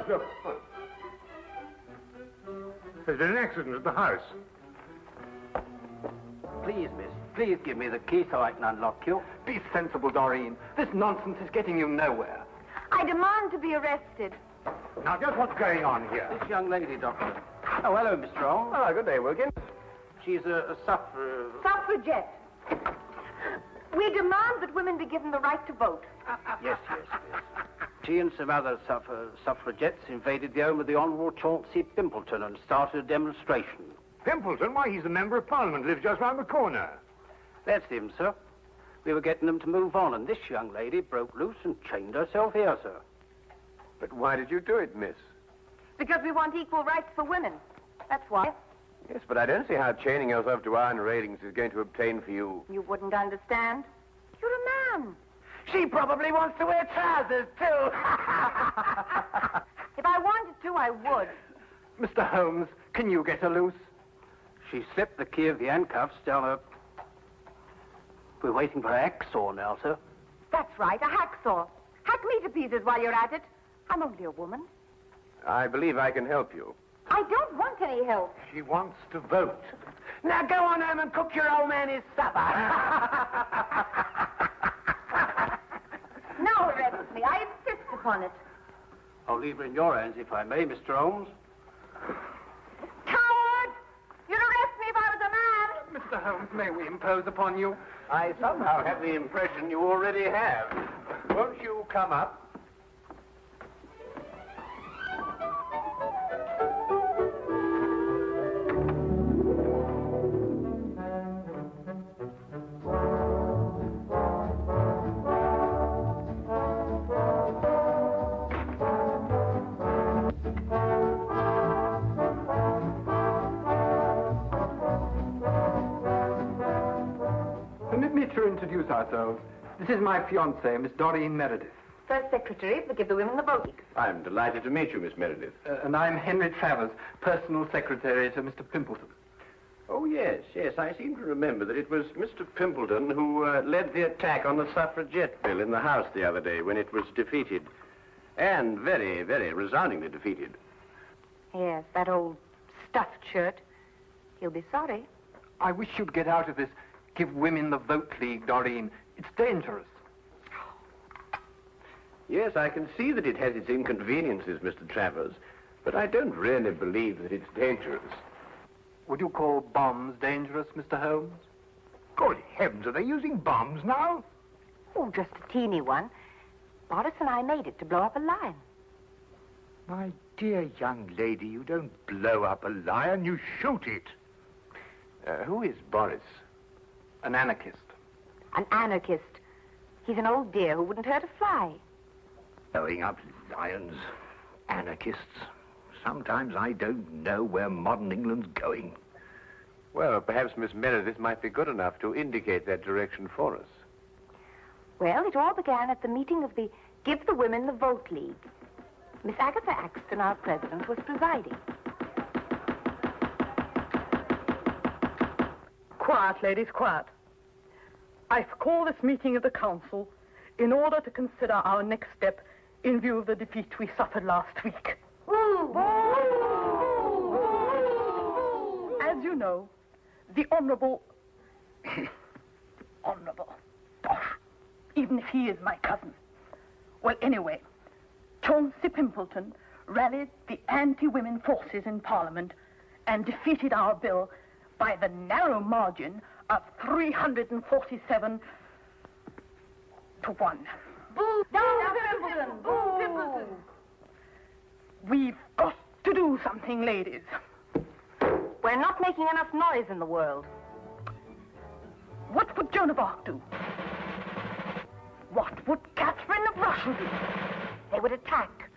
your foot. There's been an accident at the house. Please, miss, please give me the key so I can unlock you. Be sensible, Doreen. This nonsense is getting you nowhere. I demand to be arrested. Now, just what's going on here? This young lady, Doctor. Oh, hello, Mr. Holmes. Ah, good day, Wilkins. She's a Suffragette. We demand that women be given the right to vote. Yes. She and some other suffragettes invaded the home of the Honourable Chauncey Pimpleton and started a demonstration. Pimpleton? Why, he's a member of Parliament, lives just round the corner. That's him, sir. We were getting them to move on, and this young lady broke loose and chained herself here, sir. But why did you do it, miss? Because we want equal rights for women. That's why. Yes, but I don't see how chaining yourself to iron railings is going to obtain for you. You wouldn't understand. You're a man. She probably wants to wear trousers, too. If I wanted to, I would. Mr. Holmes, can you get her loose? She slipped the key of the handcuffs down her... We're waiting for a hacksaw now, sir. That's right, a hacksaw. Hack me to pieces while you're at it. I'm only a woman. I believe I can help you. I don't want any help. She wants to vote. Now go on home and cook your old man his supper. Now arrest me. I insist upon it. I'll leave her in your hands, if I may, Mr. Holmes. Coward! You'd arrest me if I was a man. Mr. Holmes, may we impose upon you? I somehow have the impression you already have. Won't you come up? Permit me to introduce ourselves. This is my fiancée, Miss Doreen Meredith. First secretary to give the women the vote. I'm delighted to meet you, Miss Meredith. And I'm Henry Travers, personal secretary to Mr. Pimpleton. Oh, yes. I seem to remember that it was Mr. Pimpleton who led the attack on the suffragette bill in the House the other day when it was defeated. And very, very resoundingly defeated. Yes, that old stuffed shirt. He'll be sorry. I wish you'd get out of this Give Women the Vote League, Doreen. It's dangerous. Yes, I can see that it has its inconveniences, Mr. Travers, but I don't really believe that it's dangerous. Would you call bombs dangerous, Mr. Holmes? Good heavens, are they using bombs now? Oh, just a teeny one. Boris and I made it to blow up a lion. My dear young lady, you don't blow up a lion, you shoot it. Who is Boris? An anarchist. An anarchist. He's an old dear who wouldn't hurt a fly. Blowing up lions, anarchists. Sometimes I don't know where modern England's going. Well, perhaps Miss Meredith might be good enough to indicate that direction for us. Well, it all began at the meeting of the Give the Women the Vote League. Miss Agatha Axton, our president, was presiding. Quiet, ladies, quiet. I call this meeting of the council in order to consider our next step in view of the defeat we suffered last week. As you know, the Honourable... Honourable... Gosh, even if he is my cousin. Well, anyway, Chauncey Pimpleton rallied the anti-women forces in Parliament and defeated our bill by the narrow margin of 347 to 1. Boo! Pimpleton! Boo! Pimpleton! We've got to do something, ladies. We're not making enough noise in the world. What would Joan of Arc do? What would Catherine of Russia do? They would attack.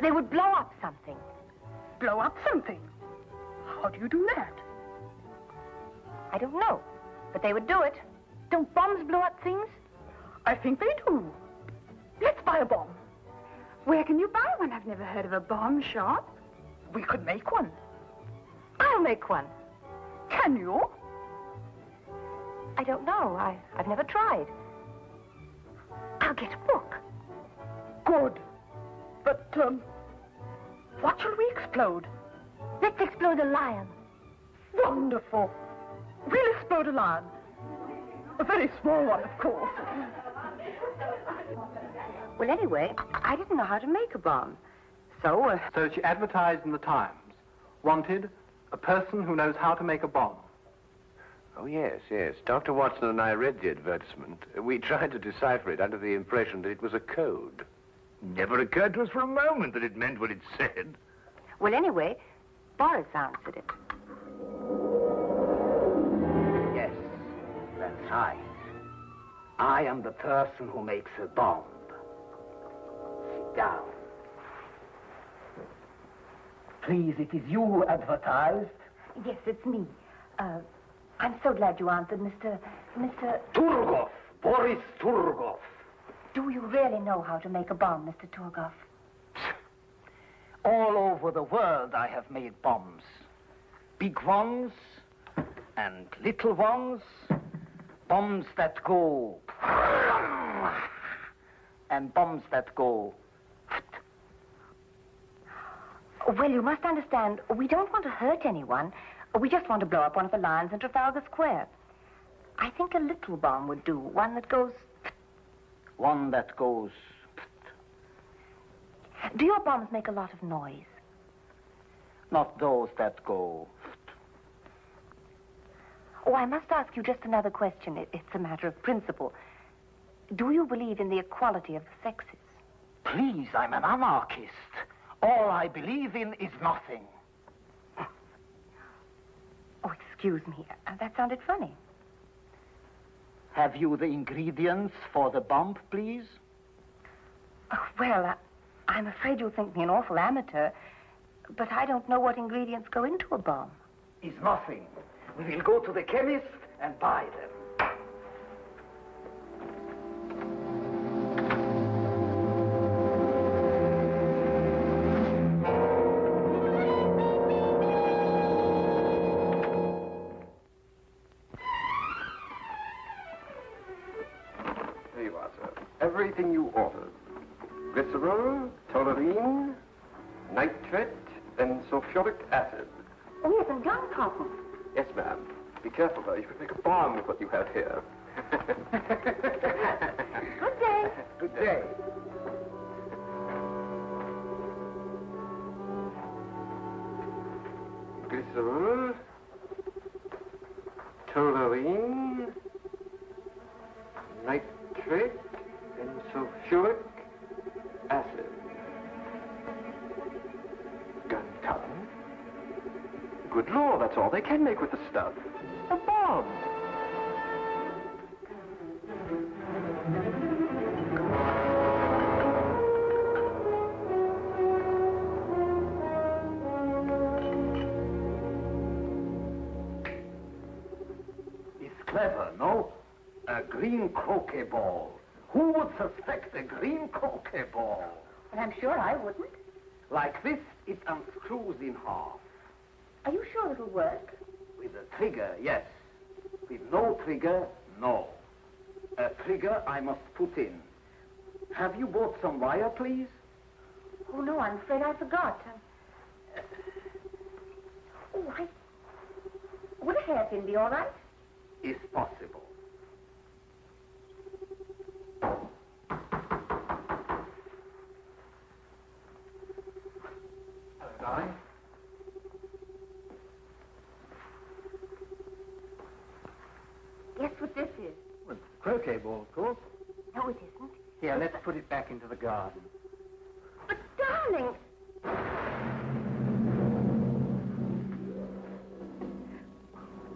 They would blow up something. Blow up something? How do you do that? I don't know, but they would do it. Don't bombs blow up things? I think they do. Let's buy a bomb. Where can you buy one? I've never heard of a bomb shop. We could make one. I'll make one. Can you? I don't know. I've never tried. I'll get a book. Good. But, What shall we explode? Let's explode a lion. Wonderful. We'll explode a lion. A very small one, of course. Well, anyway, I didn't know how to make a bomb. So, So she advertised in the Times. Wanted, a person who knows how to make a bomb. Oh, yes, yes. Dr. Watson and I read the advertisement. We tried to decipher it under the impression that it was a code. Never occurred to us for a moment that it meant what it said. well, anyway, Boris answered it. Yes, that's right. I am the person who makes a bomb. Sit down. Please, it is you who advertised. Yes, it's me. I'm so glad you answered, Mr. Turgov, Boris Turgov. Do you really know how to make a bomb, Mr. Turgov? All over the world I have made bombs. Big ones and little ones. Bombs that go... and bombs that go... Well, you must understand, we don't want to hurt anyone. We just want to blow up one of the lions in Trafalgar Square. I think a little bomb would do, one that goes... One that goes... Do your bombs make a lot of noise? Not those that go... Oh, I must ask you just another question. It's a matter of principle. Do you believe in the equality of the sexes? Please, I'm an anarchist. All I believe in is nothing. Oh, excuse me. That sounded funny. Have you the ingredients for the bomb, please? Oh, well, I'm afraid you'll think me an awful amateur, but I don't know what ingredients go into a bomb. Is nothing. We will go to the chemist and buy them. There you are, sir. Everything you ordered. Glycerol, toluene, nitrate, and sulfuric acid. Oh, yes, and gun cotton. Yes, ma'am. Be careful, though. You could make a bomb with what you have here. Good day. Good day. Glycerol, toluene, nitrate, and sulfuric acid. Gun cotton. Good Lord, that's all they can make with the stuff. A bomb. It's clever, no? A green croquet ball. Who would suspect a green croquet ball? Well, I'm sure I wouldn't. Like this, it unscrews in half. Are you sure it'll work? With a trigger, yes. With no trigger, no. A trigger I must put in. Have you bought some wire, please? Oh, no, I'm afraid I forgot. Would a hairpin be all right? Is possible. Hello, darling. Guess what this is? Well, croquet ball, of course. No, it isn't. Here, let's put it back into the garden. But, darling...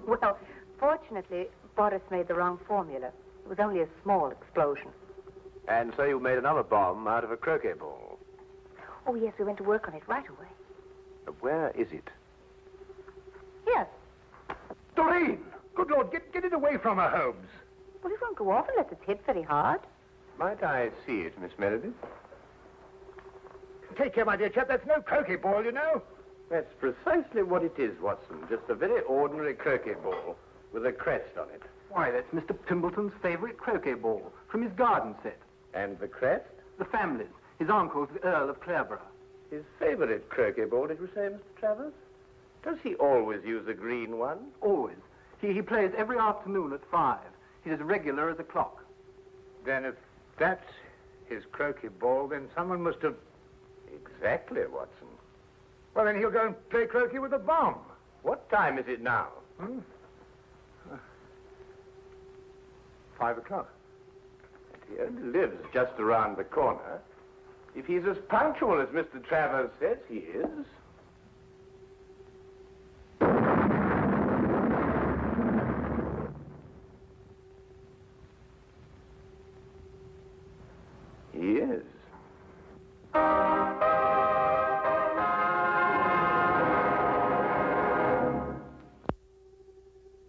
Well, fortunately, Boris made the wrong formula. It was only a small explosion. And so you made another bomb out of a croquet ball. Oh, yes, we went to work on it right away. Where is it? Here. Doreen! Good Lord, get it away from her, Holmes. Well, it won't go off unless it's hit very hard. Might I see it, Miss Meredith? Take care, my dear chap. That's no croquet ball, you know. That's precisely what it is, Watson. Just a very ordinary croquet ball with a crest on it. Why, that's Mr. Pimpleton's favorite croquet ball from his garden set. And the crest? The family's. His uncle's the Earl of Clareborough. His favorite croquet ball, did you say, Mr. Travers? Does he always use a green one? Always. He plays every afternoon at 5. He's as regular as a clock. Then if that's his croquet ball, then someone must have... Exactly, Watson. Well, then he'll go and play croquet with a bomb. What time is it now? 5 o'clock. He only lives just around the corner. If he's as punctual as Mr. Travers says he is... He is.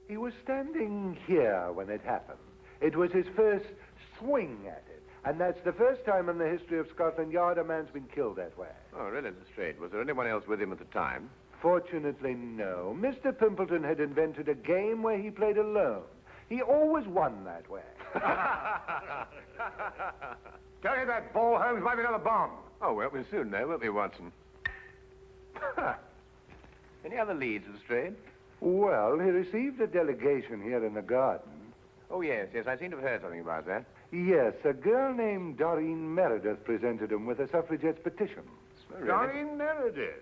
He was standing here when it happened. It was his first swing at it. And that's the first time in the history of Scotland Yard a man's been killed that way. Oh, really, Lestrade? Was there anyone else with him at the time? Fortunately, no. Mr. Pimpleton had invented a game where he played alone. He always won that way. Tell you that ball, Holmes, might be another bomb. Oh, well, we'll soon know, won't we, Watson? Any other leads, Lestrade? Well, he received a delegation here in the garden. Oh, yes, I seem to have heard something about that. Yes, a girl named Doreen Meredith presented him with a suffragette's petition. Oh, really? Doreen Meredith.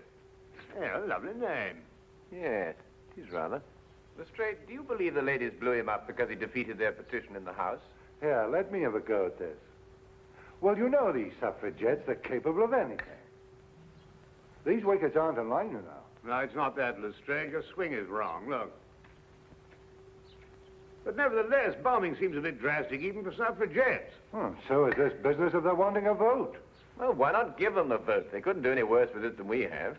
Yeah, a lovely name. Yes, it is rather. Lestrade, do you believe the ladies blew him up because he defeated their petition in the House? Here, let me have a go at this. Well, you know these suffragettes, they're capable of anything. These wickets aren't in line, you know. No, it's not that, Lestrade. Your swing is wrong. Look. But nevertheless, bombing seems a bit drastic even for suffragettes. So is this business of their wanting a vote. Well, why not give them the vote? They couldn't do any worse with it than we have.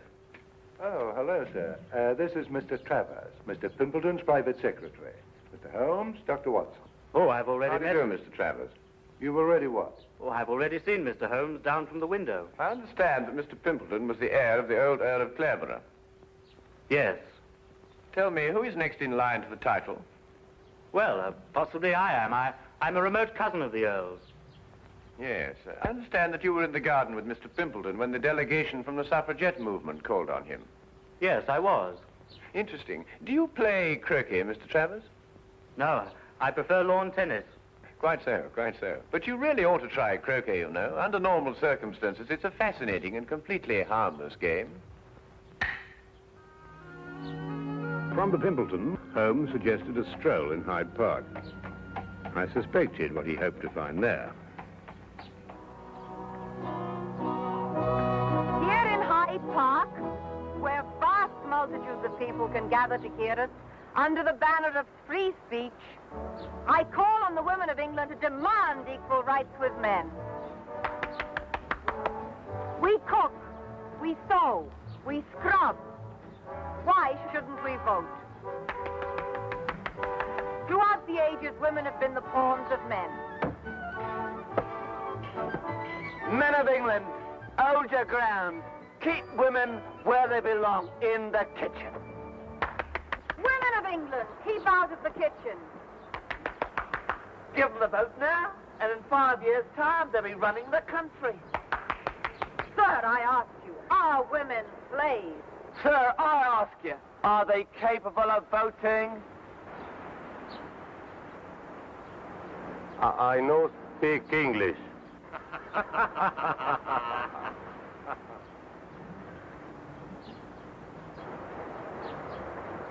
Oh, hello, sir. This is Mr. Travers, Mr. Pimpleton's private secretary. Mr. Holmes, Dr. Watson. Oh, I've already How do you met do, Mr. Travers? You've already what? Oh, I've already seen Mr. Holmes down from the window. I understand that Mr. Pimpleton was the heir of the old Earl of Clareborough. Yes. Tell me, who is next in line to the title? Well, possibly I am. I'm a remote cousin of the Earl's. Yes, I understand that you were in the garden with Mr. Pimpleton when the delegation from the suffragette movement called on him. Yes, I was. Interesting. Do you play croquet, Mr. Travers? No, I prefer lawn tennis. Quite so, quite so. But you really ought to try croquet, you know. Under normal circumstances, it's a fascinating and completely harmless game. From the Pimpleton, Holmes suggested a stroll in Hyde Park. I suspected what he hoped to find there. Here in Hyde Park, where vast multitudes of people can gather to hear us, under the banner of free speech, I call on the women of England to demand equal rights with men. We cook, we sew, we scrub. Why shouldn't we vote? Throughout the ages, women have been the pawns of men. Men of England, hold your ground. Keep women where they belong, in the kitchen. Women of England, keep out of the kitchen. Give them the vote now, and in 5 years' time, they'll be running the country. Sir, I ask you, are women slaves? Sir, I ask you, are they capable of voting? I know speak English.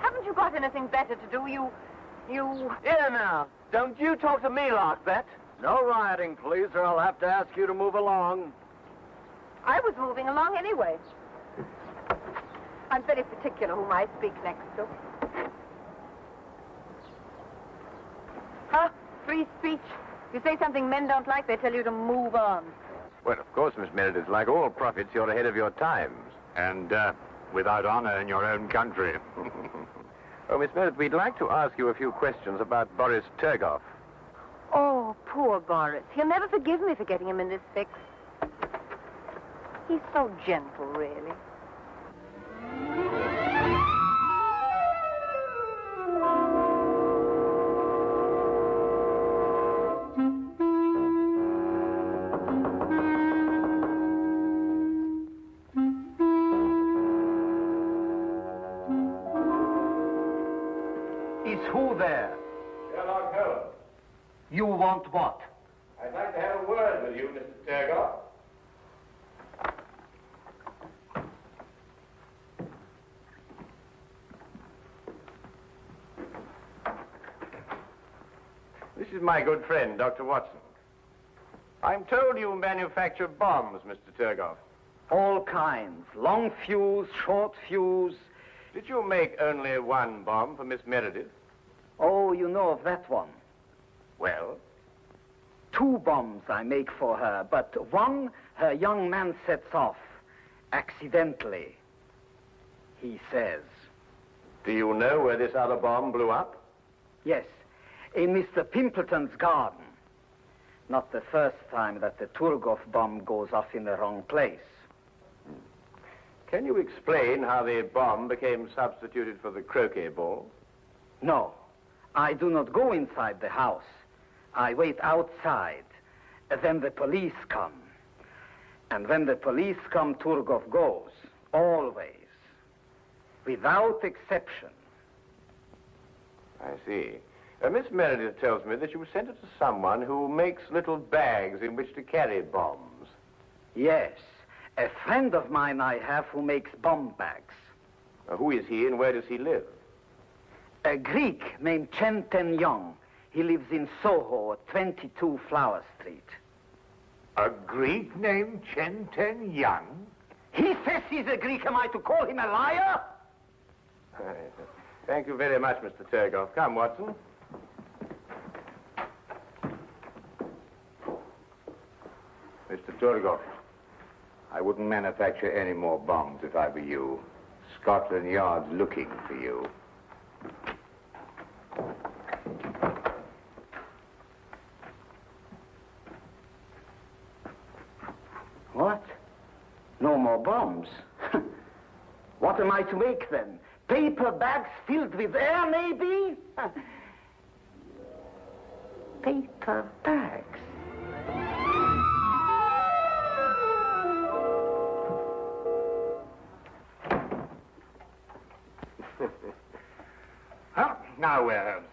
Haven't you got anything better to do? You... Here now, don't you talk to me like that. No rioting, please, or I'll have to ask you to move along. I was moving along anyway. I'm very particular whom I speak next to. Huh? Free speech. You say something men don't like, they tell you to move on. Well, of course, Miss Meredith, like all prophets, you're ahead of your times. And without honor in your own country. Oh, Miss Meredith, we'd like to ask you a few questions about Boris Turgoff. Oh, poor Boris. He'll never forgive me for getting him in this fix. He's so gentle, really. who there? Sherlock Holmes. You want what? I'd like to have a word with you, Mr. Turgoff. This is my good friend, Dr. Watson. I'm told you manufacture bombs, Mr. Turgoff. All kinds. Long fuse, short fuse. Did you make only one bomb for Miss Meredith? Oh, you know of that one. Well? 2 bombs I make for her, but one her young man sets off, accidentally, he says. Do you know where this other bomb blew up? Yes, in Mr. Pimpleton's garden. Not the first time that the Turgoff bomb goes off in the wrong place. Can you explain how the bomb became substituted for the croquet ball? No, I do not go inside the house. I wait outside. Then the police come. And when the police come, Turgoff goes. Always. Without exception. I see. Miss Meredith tells me that you sent it to someone who makes little bags in which to carry bombs. Yes. A friend of mine I have who makes bomb bags. Who is he and where does he live? A Greek named Chenten Young. He lives in Soho at 22 Flower Street. A Greek named Chenten Young? He says he's a Greek. Am I to call him a liar? Thank you very much, Mr. Turgoff. Come, Watson. Mr. Turgoff, I wouldn't manufacture any more bombs if I were you. Scotland Yard's looking for you. What? No more bombs? What am I to make then? Paper bags filled with air, maybe? Paper bags. Now where, Holmes?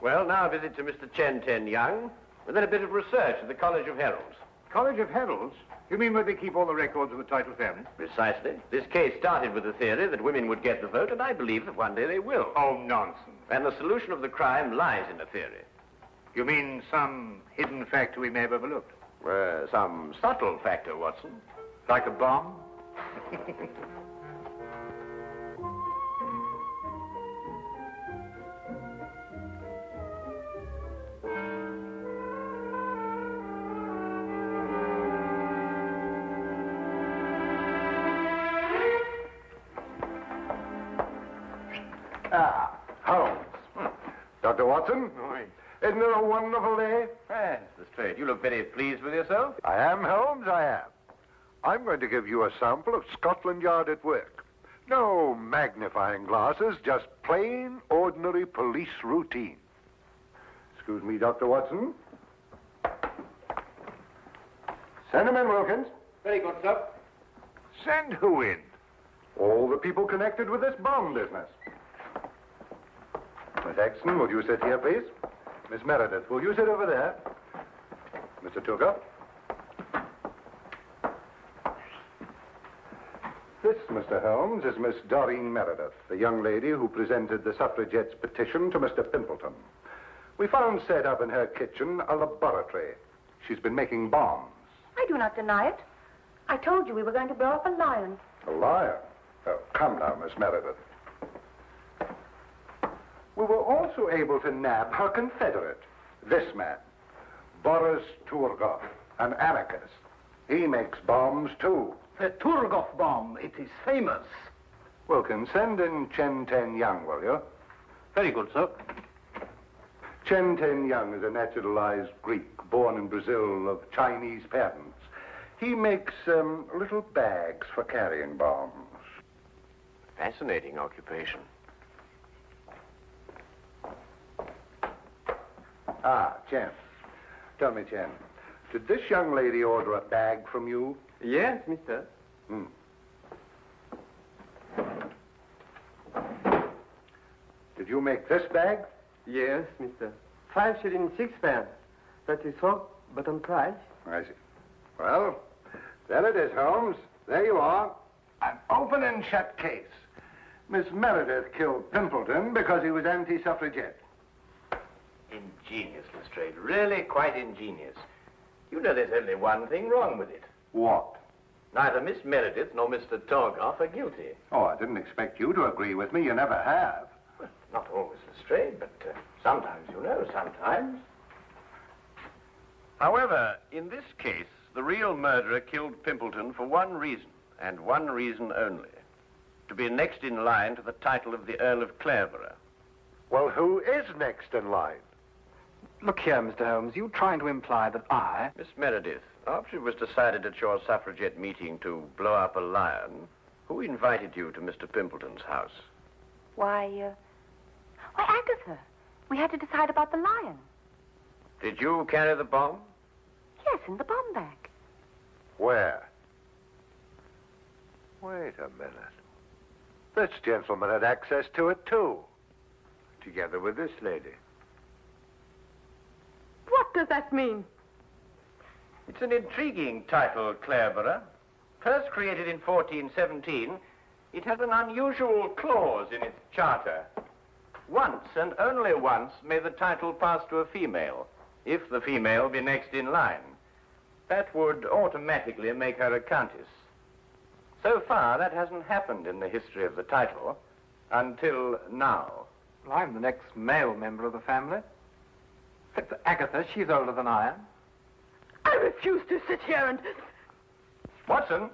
Well, now a visit to Mr. Chenten Young, and then a bit of research at the College of Heralds. College of Heralds? You mean where they keep all the records of the title family? Precisely. This case started with the theory that women would get the vote, and I believe that one day they will. Oh, nonsense. And the solution of the crime lies in the theory. You mean some hidden factor we may have overlooked? Some subtle factor, Watson. Like a bomb? Holmes. Dr. Watson? Isn't it a wonderful day? Yes, that's straight. You look very pleased with yourself. I am, Holmes, I am. I'm going to give you a sample of Scotland Yard at work. No magnifying glasses, just plain, ordinary police routine. Excuse me, Dr. Watson. Send him in, Wilkins. Very good, sir. Send who in? All the people connected with this bomb business. Miss Exton, will you sit here, please? Miss Meredith, will you sit over there? Mr. Turgoff? This, Mr. Holmes, is Miss Doreen Meredith, the young lady who presented the Suffragette's petition to Mr. Pimpleton. We found set up in her kitchen a laboratory. She's been making bombs. I do not deny it. I told you we were going to blow up a lion. A liar? Oh, come now, Miss Meredith. We were also able to nab her confederate, this man, Boris Turgoff, an anarchist. He makes bombs, too. The Turgoff bomb, it is famous. Wilkins, send in Chenten Young, will you? Very good, sir. Chenten Young is a naturalized Greek, born in Brazil, of Chinese parents. He makes little bags for carrying bombs. Fascinating occupation. Chen. Tell me, Chen, did this young lady order a bag from you? Yes, mister. Did you make this bag? Yes, mister. 5 shillings 6 pence. That is all, but on price. I see. Well, there it is, Holmes. There you are. An open and shut case. Miss Meredith killed Pimpleton because he was anti-suffragette. Ingenious, Lestrade. Really quite ingenious. You know there's only one thing wrong with it. What? Neither Miss Meredith nor Mr. Torgoff are guilty. Oh, I didn't expect you to agree with me. You never have. Well, not always, Lestrade, but sometimes, you know, sometimes. However, in this case, the real murderer killed Pimpleton for one reason, and one reason only. To be next in line to the title of the Earl of Clareborough. Well, who is next in line? Look here, Mr. Holmes, you trying to imply that I... Miss Meredith, after it was decided at your suffragette meeting to blow up a lion, who invited you to Mr. Pimpleton's house? Why, Agatha. We had to decide about the lion. Did you carry the bomb? Yes, in the bomb bag. Where? Wait a minute. This gentleman had access to it, too. Together with this lady. What does that mean? It's an intriguing title, Clareborough. First created in 1417, it has an unusual clause in its charter. Once, and only once, may the title pass to a female, if the female be next in line. That would automatically make her a countess. So far, that hasn't happened in the history of the title, until now. Well, I'm the next male member of the family. Except for Agatha, she's older than I am. I refuse to sit here and... Watson!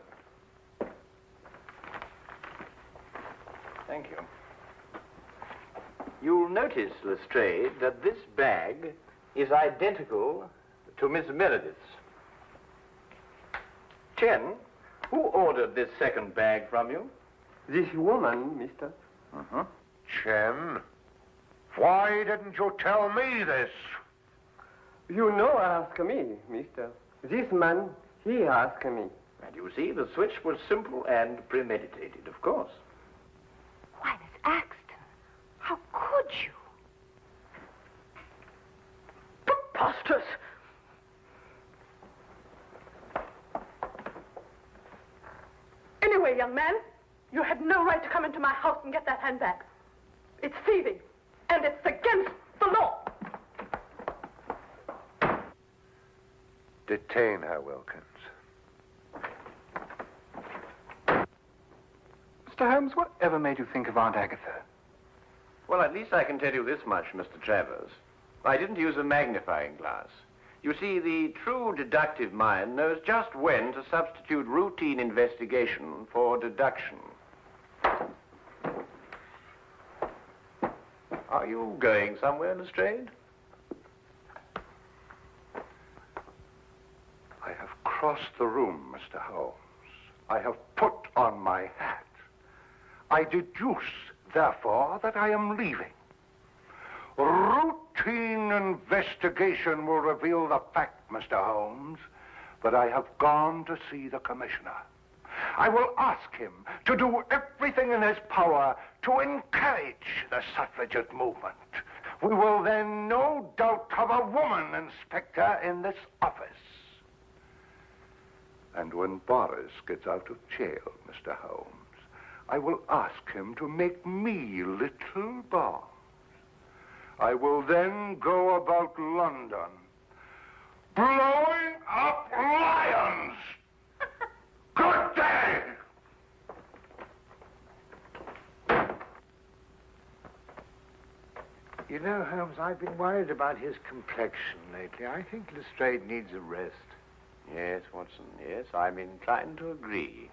Thank you. You'll notice, Lestrade, that this bag is identical to Miss Meredith's. Chen, who ordered this second bag from you? This woman, mister. Uh-huh. Chen, why didn't you tell me this? You know ask me, mister. This man, he asked me. And you see, the switch was simple and premeditated, of course. Why, Miss Axton, how could you? Preposterous! Anyway, young man, you had no right to come into my house and get that handbag. It's thieving, and it's against the law. Detain her, Wilkins. Mr. Holmes, whatever made you think of Aunt Agatha? Well, at least I can tell you this much, Mr. Travers. I didn't use a magnifying glass. You see, the true deductive mind knows just when to substitute routine investigation for deduction. Are you going somewhere, Lestrade? I have crossed the room, Mr. Holmes. I have put on my hat. I deduce, therefore, that I am leaving. Routine investigation will reveal the fact, Mr. Holmes, that I have gone to see the commissioner. I will ask him to do everything in his power to encourage the suffragette movement. We will then no doubt have a woman inspector in this office. And when Boris gets out of jail, Mr. Holmes, I will ask him to make me little boss. I will then go about London, blowing up lions. Good day! You know, Holmes, I've been worried about his complexion lately. I think Lestrade needs a rest. Yes, Watson, yes, I'm inclined to agree.